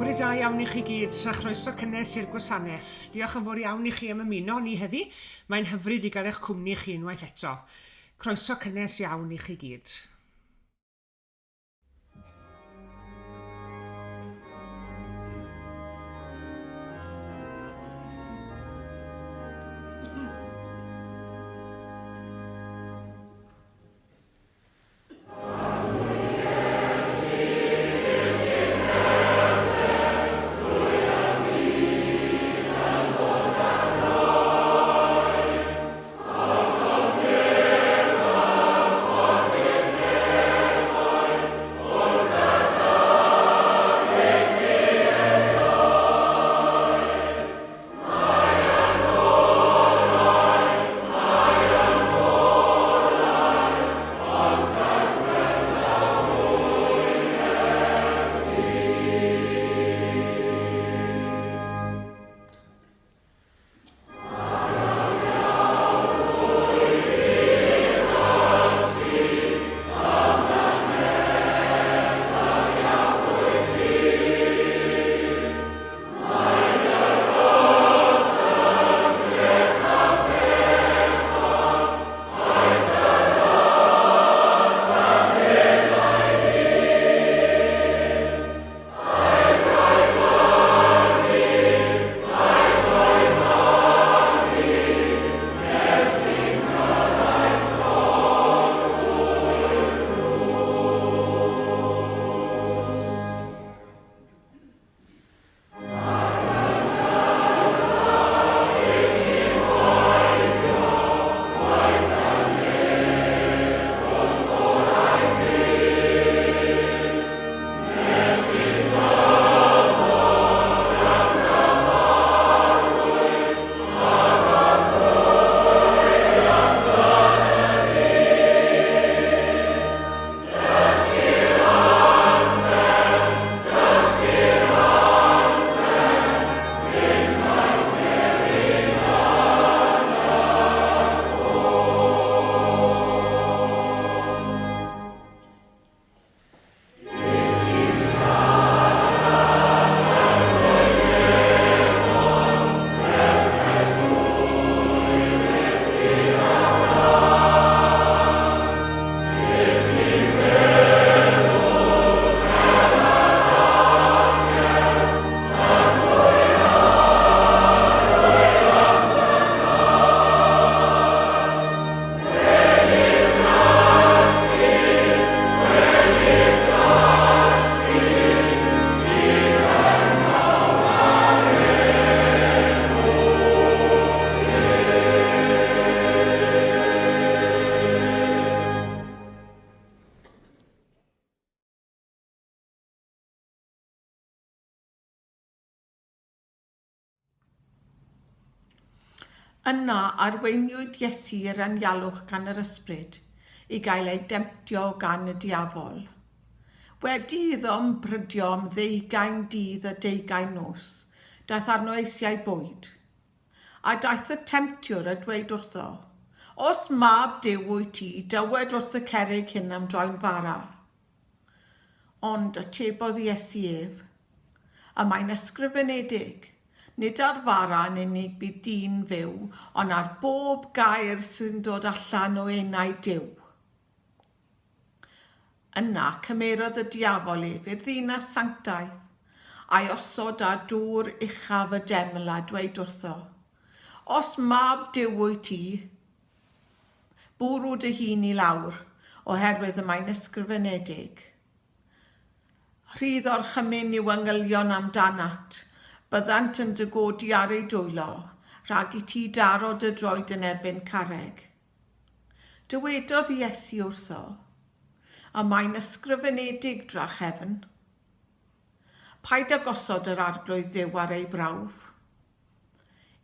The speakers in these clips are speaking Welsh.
Bore da iawn I chi gyd, a chroeso cynnes i'r gwasanaeth. Diolch yn fawr iawn I chi am ymuno ni heddi. Mae'n hyfryd I gael eich cwmni chi unwaith eto. Croeso cynnes iawn I chi gyd. Yna arweiniwyd Iesu i'r anialwch gan yr ysbryd I gael ei demtio gan y diafol. Wedi iddo ymbrydyo am 20 dydd a 20 nos, daeth arno eisiau bwyd. A daeth y temptiwr a dweud wrtho, os mab Duw wyt ti, dywed wrth y cerrig hyn am droi'n fara. Ond atebodd Iesu ef, a mae'n ysgrifenedig, nid ar fara yn unig bydd dyn fyw, ond ar bob gair sy'n dod allan o enau Duw. Yna cymerodd y diafol ef i'r ddinas sanctaeth, a'i osod a dŵr uchaf y deml a dweud wrtho, os mab Duw wyt ti, bwrw dy hun I lawr, oherwydd y mae'n ysgrifenedig. Rhydd o'r chymyn yw yngylion amdanat, byddant yn dy godi ar ei dwylo, rhag I ti daro dy droed yn erbyn carreg. Dywedodd Iesu wrtho, a mae'n ysgrifenedig drachefn. Paid â gosod yr arglwydd Dduw ar ei brawf.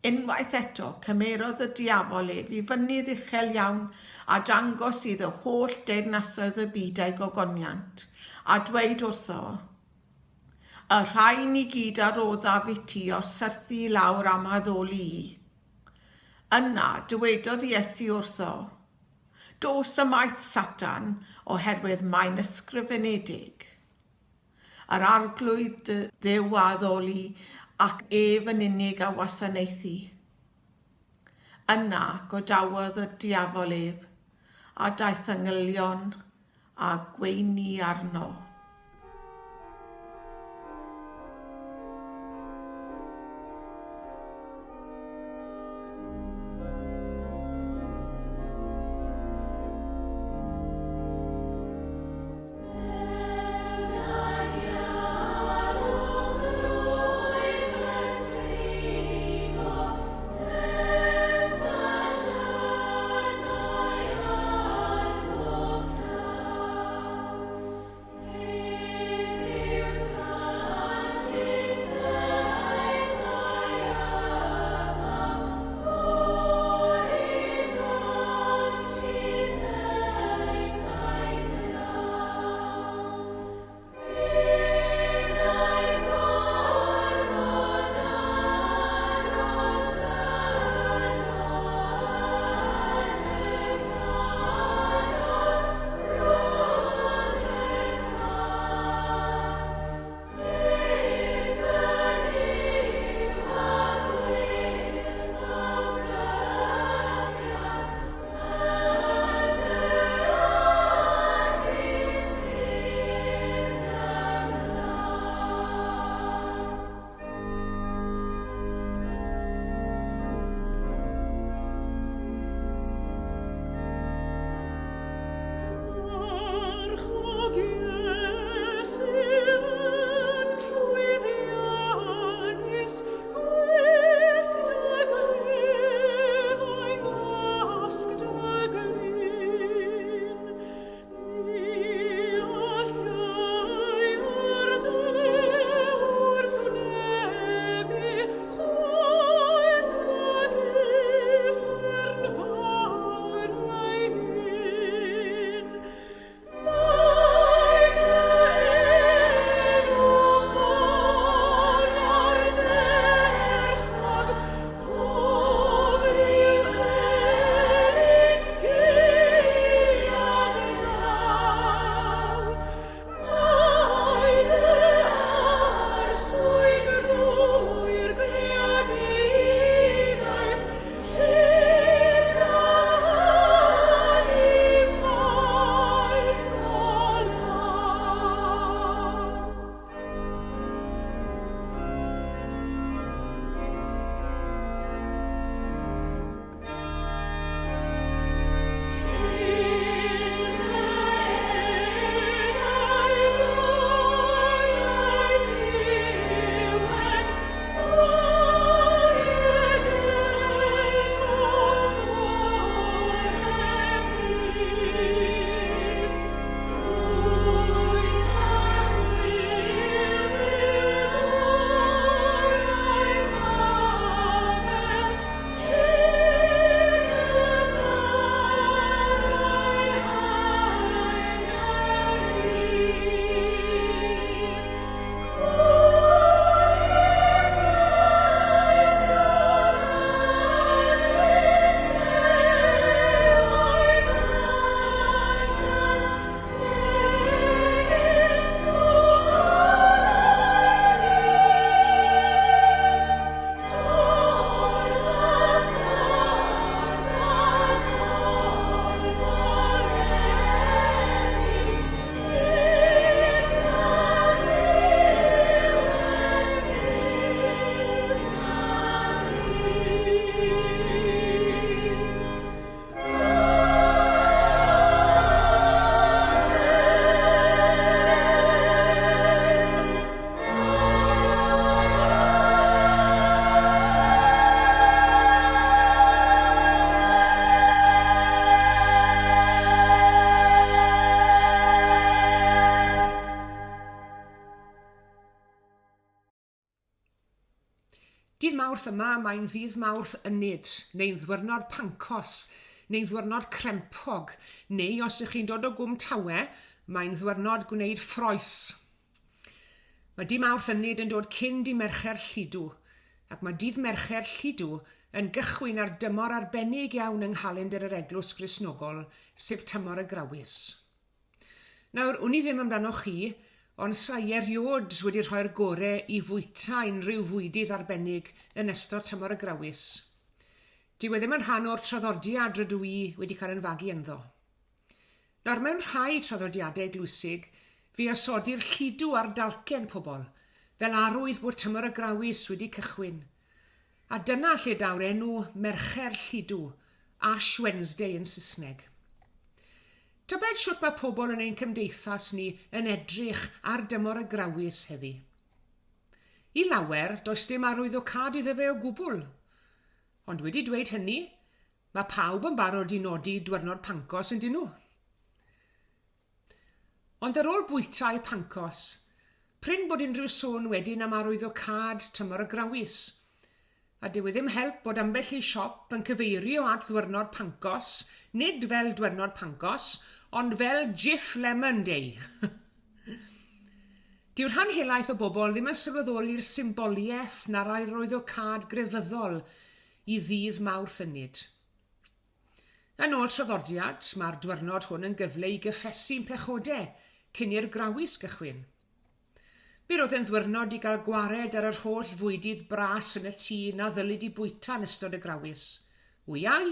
Unwaith eto cymerodd y diafol ef I fynydd uchel iawn a dangos iddo holl deyrnasoedd y byd a'i gogoniant, a dweud wrtho, y rhain I gyd aroddaf I ti o'r syrthu I lawr am addoli I. Yna dywedodd Iesu wrtho, dos ymaith Satan oherwydd mae'n ysgrifenedig. yr arglwydd ddew a ddoli ac ef yn unig a wasanaethu. Yna godawodd y diafol ef, a daeth yngylion a gweini arno. Dydd Mawrth yma mae'n ddydd Mawrth ynyd, neu'n ddiwrnod pancos, neu'n ddiwrnod crempog, neu os ych chi'n dod o Gwm Tawe, mae'n ddiwrnod gwneud ffroes. Mae dydd Mawrth ynyd yn dod cyn dydd Mercher Lludw, ac mae dydd Mercher Lludw yn gychwyn ar dymor arbennig iawn yng nghalendr yr Eglwys Gristnogol, sef tymor y Grawys. Nawr, wn i ddim amdano chi, ond sa'i eriod wedi rhoi'r gorau i fwyta unrhyw fwydydd arbennig yn ystod tymor y grawys. Dyw e ddim yn rhan o'r traddodiad rydw i wedi cael yn fagu ynddo. Nawr mewn rhai traddodiadau eglwysig, fe osodi'r lludw ar dalcen pobl, fel arwydd bod tymor y grawys wedi cychwyn. A dyna lle daw'r enw Mercher Lludw, Ash Wednesday yn Saesneg. Tybed siwt mae pobl yn ein cymdeithas ni yn edrych ar dymor y grawys heddi. I lawer, does dim arwyddocâd iddo fe o gwbl. Ond wedi dweud hynny, mae pawb yn barod i nodi diwrnod Pancos yn dyn nhw. Ond ar ôl bwytau Pancos, pryn bod unrhyw sôn wedyn am arwyddocâd tymor y grawys, a dyw e ddim help bod ambell i siop yn cyfeirio at ddiwrnod Pancos, nid fel diwrnod Pancos, ond fel Jiff Lemon Day. Dyw'r rhan helaeth o bobl ddim yn sylweddoli'r symboliaeth na'r arwyddocâd grefyddol i ddydd Mawrth Ynyd. Yn ôl traddodiad, mae'r diwrnod hwn yn gyfle i gyffesu'n pechodau cyn i'r grawys gychwyn. Mi roedd yn ddiwrnod i gael gwared ar yr holl fwydydd bras yn y tŷ na ddylid i bwyta yn ystod y grawys. Wyau,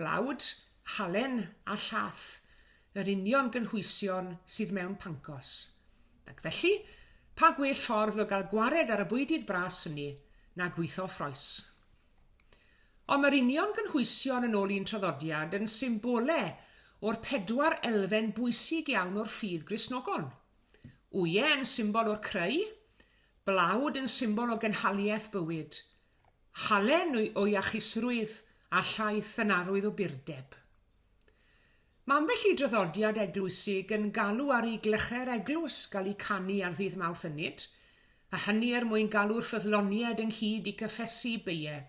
blawd, halen a llath, yr union gynhwysion sydd mewn Pancos. Ac felly, pa gwell ffordd o gael gwared ar y bwydydd bras hynny na gweithio ffroes. Ond mae'r union gynhwysion yn ôl i'n traddodiad yn symbolau o'r 4 elfen bwysig iawn o'r ffydd Gristnogon. Wyau yn symbol o'r creu, blawd yn symbol o genhaliaeth bywyd, halen o iachusrwydd a llaeth yn arwydd o birdeb. Mae ambell i draddodiad eglwysig yn galw ar ei glycher eglwys gael ei canu ar ddydd Mawrth Ynyd, a hynny mwyn galw'r ffyddloniaid ynghyd i gyffesu beiau,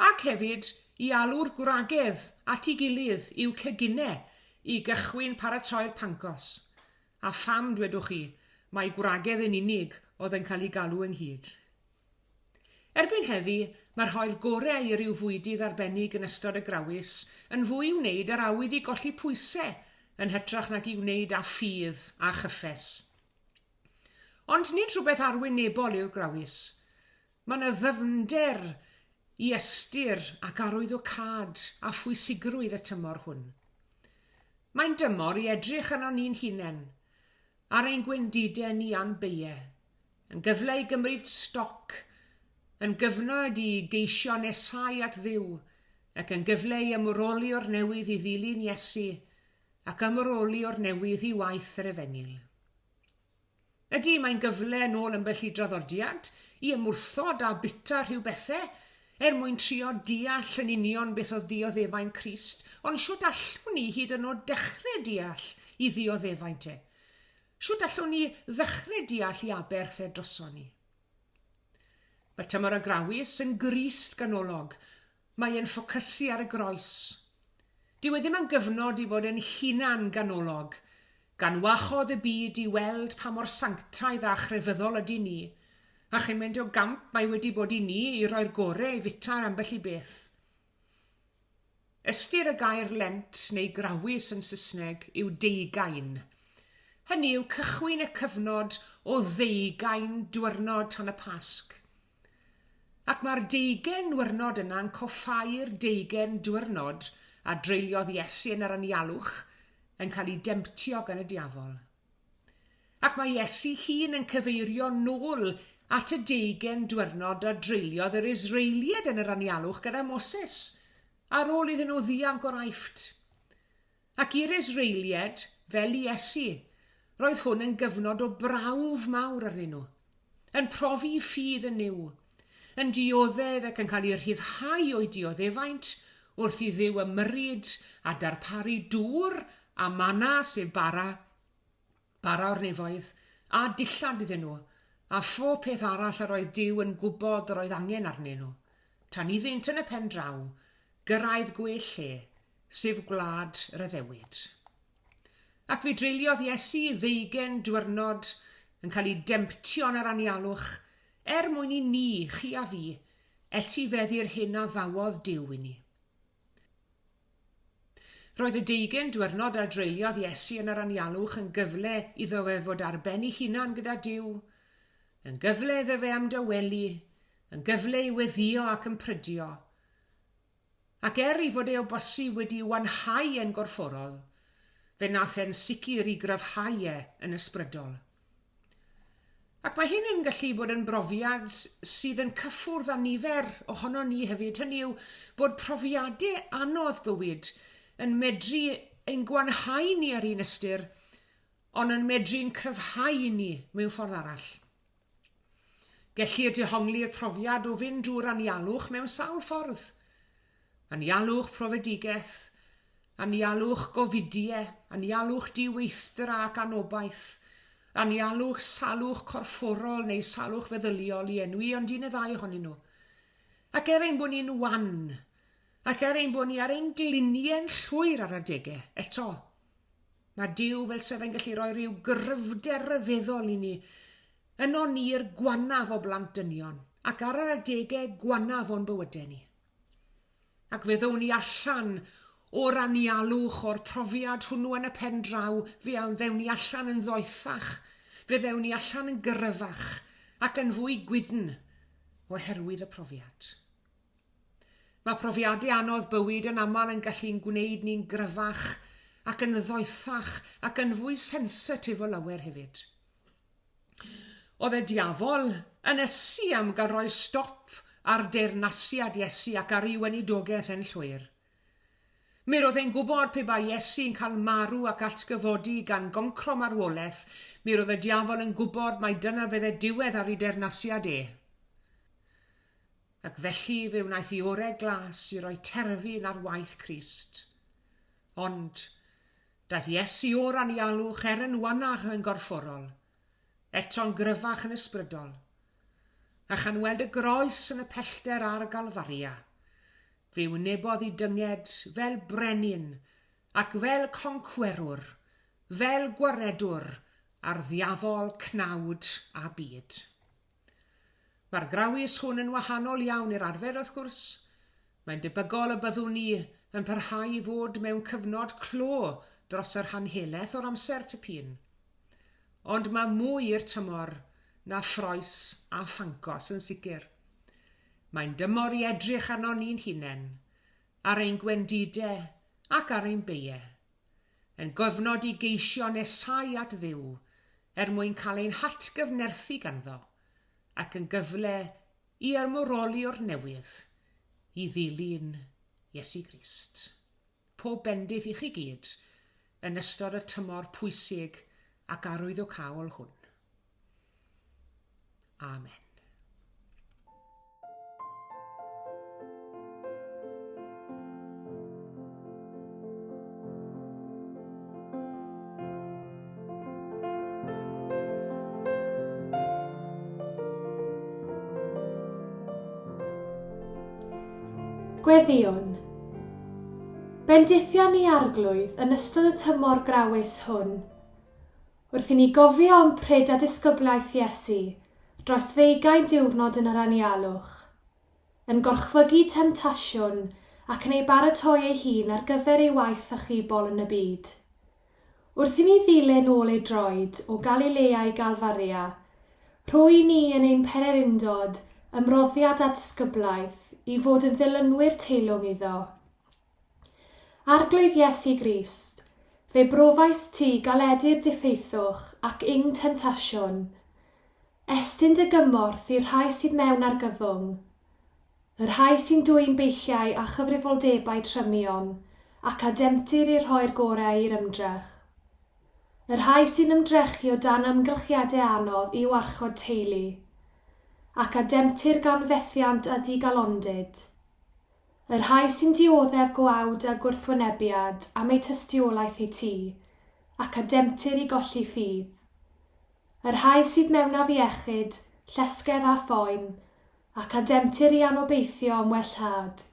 ac hefyd i alw'r gwragedd at ei gilydd i'w ceginau i gychwyn paratoi'r Pancos. A pham dwedwch chi, mae gwragedd yn unig oedd yn cael ei galw ynghyd. Erbyn heddi, mae'r rhoi'r gorau i ryw fwydydd arbennig yn ystod y grawys yn fwy i wneud ar awydd i golli pwysau yn hytrach nag i wneud â ffydd a chyffes. Ond nid rhywbeth arwynebol yw'r grawys. Mae yna ddyfnder i ystyr ac arwyddocâd a phwysigrwydd y tymor hwn. Mae'n dymor i edrych arno ni'n hunain, ar ein gwendidau ni a'n beiau, yn gyfle i gymryd stoc, yn gyfnod i geisio nesau at Dduw, ac yn gyfle i ymroli o'r newydd i ddilyn Iesu, ac ymroli o'r newydd i waith yr Efengil. Ydy, mae'n gyfle yn ôl ambell i draddodiad i ymwrthod a bita rhyw bethau, mwyn trio deall yn union beth oedd ddioddefaint Crist, ond siwt allwn ni hyd yn oed dechrau deall i ddioddefaint e. Siwt allwn ni ddechrau deall i aberth e droson ni. Mae tymor y grawys yn grist ganolog. Mae e'n ffocysu ar y groes. Dyw e ddim yn gyfnod i fod yn hunan ganolog, gan wachodd y byd i weld pa mor sanctaidd a chrefyddol ydy ni, a chi'n mynd o gamp mae wedi bod i ni i roi'r gorau i fita ambell i beth. Ystyr y gair Lent neu grawys yn Saesneg yw deugain. Hynny yw cychwyn y cyfnod o 20 diwrnod tan y Pasg. Ac mae'r 20 diwrnod yna'n coffau'r 20 diwrnod a dreuliodd Iesu yn yr anialwch yn cael ei demptio gan y diafol. Ac mae Iesu hun yn cyfeirio nôl at y 20 diwrnod a dreuliodd yr Israeliad yn yr anialwch gyda Moses, ar ôl iddyn nhw ddianc o'r Aifft. Ac i'r Israeliad, fel i Iesu, roedd hwn yn gyfnod o brawf mawr arnyn nhw, yn profi ffydd yn niw, yn dioddef ac yn cael ei rhyddhau o'i dioddefaint wrth i Dduw ymryd a darparu dŵr a mana sef bara o'r nefoedd, a dillad iddyn nhw, a phob peth arall yr oedd Duw yn gwybod yr oedd angen arnyn nhw, tan iddynt yn y pen draw, gyrraedd gwell lle, sef gwlad yr Iddewyd. Ac fe dreuliodd Iesu 20 diwrnod yn cael ei demptio yn yr anialwch, mwyn i ni, chi a fi, etifeddu'r hyn a ddawodd Duw i ni. Roedd y 20 diwrnod a dreuliodd Iesu yn yr anialwch yn gyfle iddo fe fod ar ben ei hunan gyda Duw, yn gyfle iddo fe am dywelu, yn gyfle i weddio ac yn prydio. Ac ei fod o bosib wedi wanhau e'n gorfforol, fe nath e'n sicr i gryfhau yn ysbrydol. Ac mae hyn yn gallu bod yn brofiad sydd yn cyffwrdd â nifer ohono ni hefyd. Hynny yw bod profiadau anodd bywyd yn medru ein gwanhau ni ar un ystyr, ond yn medru'n cryfhau ni mewn ffordd arall. Gellir dehongli'r profiad o fynd drwy'r anialwch mewn sawl ffordd. Anialwch profedigaeth, anialwch gofidiau, anialwch diweithdra ac anobaith, anialwch salwch corfforol neu salwch feddyliol i enwi ond un y ddau ohonyn nhw. Ac ein bod ni'n wan, ac ein bod ni ar ein gliniau'n llwyr ar adegau, eto, mae Duw fel sef yn gallu rhoi rhyw gryfder ryfeddol i ni, yno ni'r gwanaf o blant dynion, ac ar yr adegau gwanaf o'n bywydau ni. Ac fyddwn ni allan o'r anialwch, o'r profiad hwnnw yn y pen draw, ddewn ni allan yn ddoethach, fyddewn ni allan yn gryfach ac yn fwy gwydn oherwydd y profiad. Mae profiadau anodd bywyd yn aml yn gallu'n gwneud ni'n gryfach ac yn ddoethach ac yn fwy sensitif o lawer hefyd. Oedd y diafol yn ysu am gael rhoi stop ar deyrnasiad Iesu ac ar ei weinidogaeth yn llwyr. Mi roedd e'n gwybod pe bai Iesu'n cael marw ac atgyfodi gan goncro marwolaeth, mi roedd y diafol yn gwybod mai dyna fydde diwedd ar ei deyrnasiad Ac felly fe wnaeth i orau glas i roi terfyn ar waith Crist. Ond, daeth Iesu o'r anialwch yn wanach yn gorfforol, eto'n gryfach yn ysbrydol, a chan weld y groes yn y pellter ar Galfaria, fe wnebodd i dynged fel brenin ac fel concwerwr, fel gwaredwr ar ddiafol cnawd a byd. Mae'r grawys hwn yn wahanol iawn i'r arfer wrth gwrs. Mae'n debygol y byddwn ni yn parhau i fod mewn cyfnod clo dros yr hanhelaeth o'r amser tipyn. Ond mae mwy i'r tymor na ffroes a phancos yn sicr. Mae'n dymor i edrych arno ni'n hunain, ar ein gwendidau ac ar ein beiau, yn gofnod i geisio nesau at Dduw, mwyn cael ein hatgyfnerthu ganddo, ac yn gyfle i ymwroli o'r newydd i ddilyn Iesu Grist. Pob bendith i chi gyd yn ystod y tymor pwysig ac arwyddocaol hwn. Amen. Gweddion. Bendithion ni arglwydd yn ystod y tymor grawys hwn, wrth i ni gofio am pryd a disgyblaeth Iesu dros 20 diwrnod yn yr anialwch, yn gorchfygu temtasiwn ac yn ei baratoi ei hun ar gyfer ei waith achubol yn y byd. Wrth i ni ddilyn ôl ei droed o Galilea i Galfaria, rhoi ni yn ein pererindod ymroddiad a disgyblaeth i fod yn ddilynwyr teilwng iddo. Arglwydd Iesu Grist, fe brofais ti galedu'r diffeithwch ac ing temtasiwn, estyn dy gymorth i'r rhai sydd mewn ar gyfwng, yr rhai sy'n dwyn beichiau a chyfrifoldebau trymion ac ademtir i rhoi'r gorau i'r ymdrech. Yr rhai sy'n ymdrechu o dan ymgylchiadau anodd i warchod teulu, ac ademtir gan fethiant a digalondyd. Yr rhai sy'n dioddef gwawd a gwrthwynebiad am ei tystiolaeth i ti, ac ademtir i golli ffydd. Yr rhai sydd mewn afiechyd, llesgedd a phoen, ac ademtir i anobeithio am wellhad.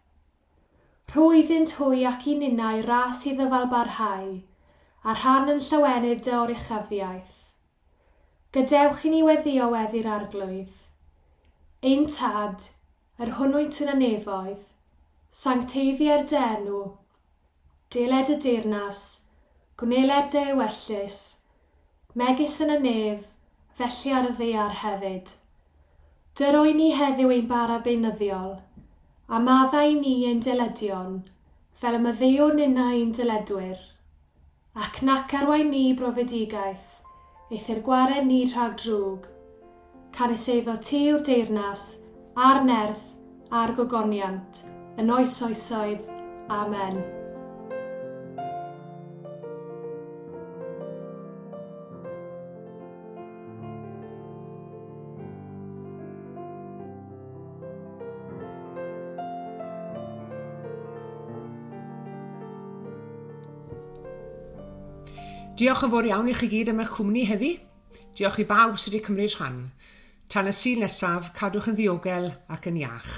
Rhwydd hwy ac i ninnau ras i ddyfal barhau, a rhan yn llawenydd dy oruchafiaeth. Gadewch i ni weddio weddi'r arglwydd. Ein tad, yr hwnnwynt yn y nefoedd, sancteiddio'r denw, deled y deyrnas, gwneler dy ewellus, megis yn y nef, felly ar y ddaear hefyd. Dyroi ni heddiw ein bara beunyddiol, a maddau ni ein dyleduon, fel y maddeuwn unna ein dyledwyr. Ac nac arwain ni brofedigaeth, eithyr gwaren ni rhag drwg. Canis eiddo ti yw'r deyrnas, a'r nerth, a'r gogoniant, yn oes oesoedd. Amen. Diolch yn fawr iawn i chi gyd am eich cwmni heddi. Diolch i bawb sydd wedi cymryd rhan. Tan y sul nesaf, cadwch yn ddiogel ac yn iach.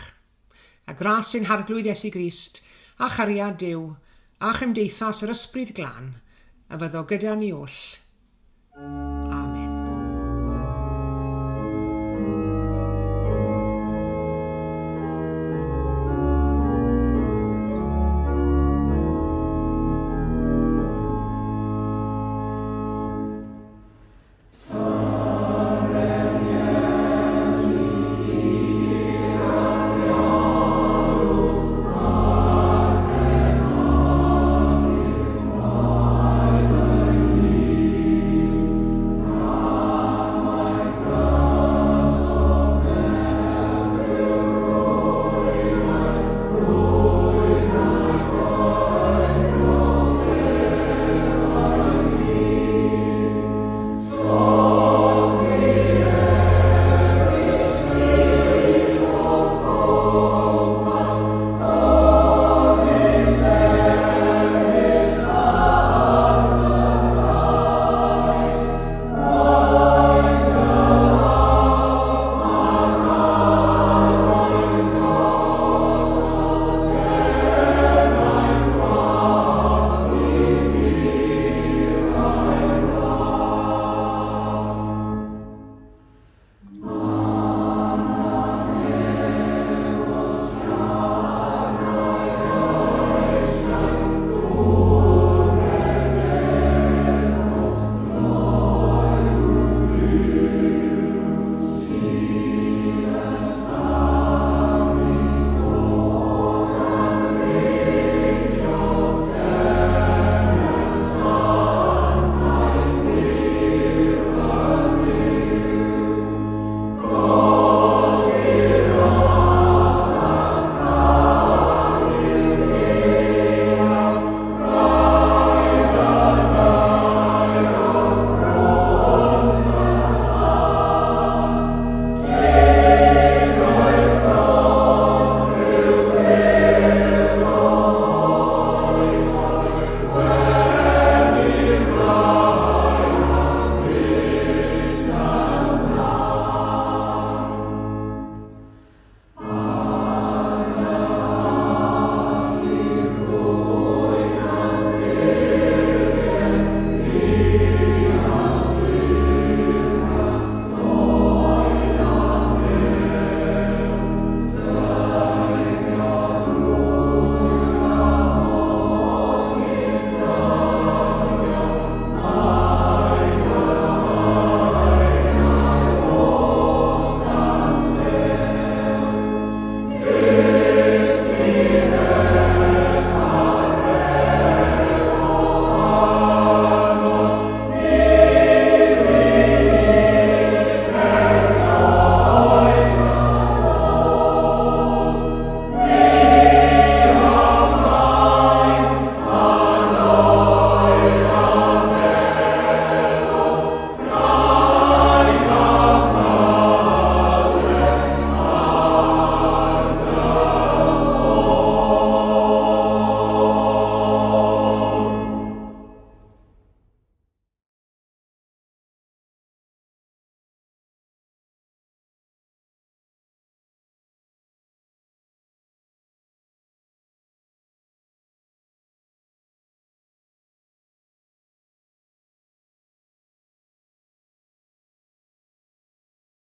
A gras ein harglwydd Iesu Grist, a chariad Duw, a chymdeithas yr ysbryd glân, a fyddo gyda ni oll.